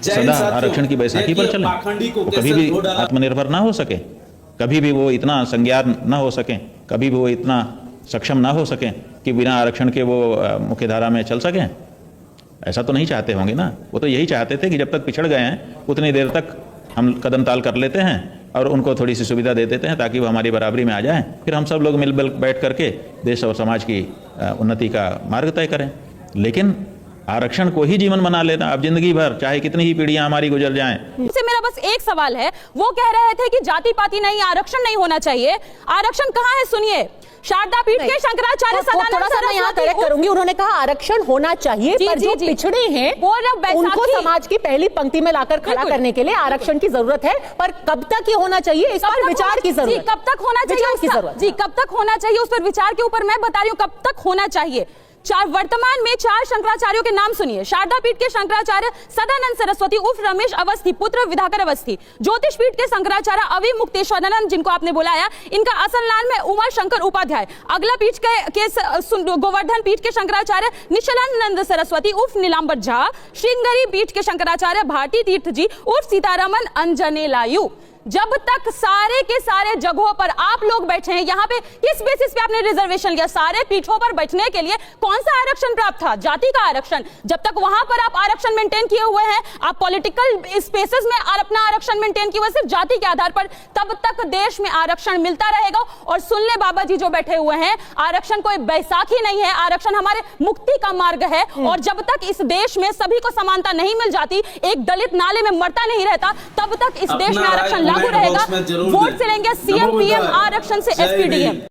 सदा आरक्षण की बैसाखी पर चले, तो कभी भी आत्मनिर्भर ना हो सके, कभी भी वो इतना संज्ञान ना हो सके, कभी भी वो इतना सक्षम ना हो सके कि बिना आरक्षण के वो मुख्यधारा में चल सकें। ऐसा तो नहीं चाहते होंगे ना। वो तो यही चाहते थे कि जब तक पिछड़ गए हैं उतनी देर तक हम कदम ताल कर लेते हैं और उनको थोड़ी सी सुविधा दे देते हैं ताकि वो हमारी बराबरी में आ जाएं, फिर हम सब लोग मिल बैठ करके देश और समाज की उन्नति का मार्ग तय करें। लेकिन आरक्षण को ही जीवन बना लेना अब जिंदगी भर, चाहे कितनी ही पीढ़ियां हमारी गुजर जाएं। से मेरा बस एक सवाल है, वो कह रहे थे कि जाति पाति नहीं, आरक्षण नहीं होना चाहिए। आरक्षण कहाँ है? सुनिए, शारदा पीठ के शंकराचार्य थोड़ा सा मैं यहाँ करेक्ट करूंगी। उन्होंने कहा आरक्षण होना चाहिए, पर जो पिछड़े हैं उनको समाज की पहली पंक्ति में लाकर खड़ा करने के लिए आरक्षण की जरूरत है। पर कब तक ये होना चाहिए, इस पर विचार की जरूरत है। कब तक होना चाहिए जी, कब तक होना चाहिए उस पर विचार के ऊपर मैं बता रही हूँ कब तक होना चाहिए। वर्तमान में 4 शंकराचार्यों के नाम सुनिए। शारदा पीठ के शंकराचार्य सदानंद सरस्वती उर्फ रमेश अवस्थी पुत्र विधाकर अवस्थी। ज्योतिष पीठ के शंकराचार्य अवि मुक्तेश्वरानंद जिनको आपने बुलाया, इनका असल नाम है उमा शंकर उपाध्याय। अगला पीठ के गोवर्धन पीठ के शंकराचार्य निशलानंद सरस्वती उर्फ नीलांबर झा। श्रृंगेरी पीठ के शंकराचार्य भारती तीर्थ जी उर्फ सीतारमन अंजनेलायु। जब तक सारे के सारे जगहों पर आप लोग बैठे हैं, यहाँ पे किस बेसिस पे आपने रिजर्वेशन लिया? सारे पीठों पर बैठने के लिए कौन सा आरक्षण प्राप्त था? जाति का आरक्षण। जब तक वहां पर आप आरक्षण मेंटेन किए हुए हैं, आप पॉलिटिकल स्पेसेस में अपना आरक्षण मेंटेन किए हुए सिर्फ जाति के आधार पर, तब तक देश में आरक्षण मिलता रहेगा। और सुन ले बाबा जी जो बैठे हुए हैं, आरक्षण कोई बैसाखी नहीं है, आरक्षण हमारे मुक्ति का मार्ग है। और जब तक इस देश में सभी को समानता नहीं मिल जाती, एक दलित नाले में मरता नहीं रहता, तब तक इस देश में आरक्षण लागू रहेगा। वोट से लेंगे सीएम पीएम, आरक्षण से एसपीडीएम।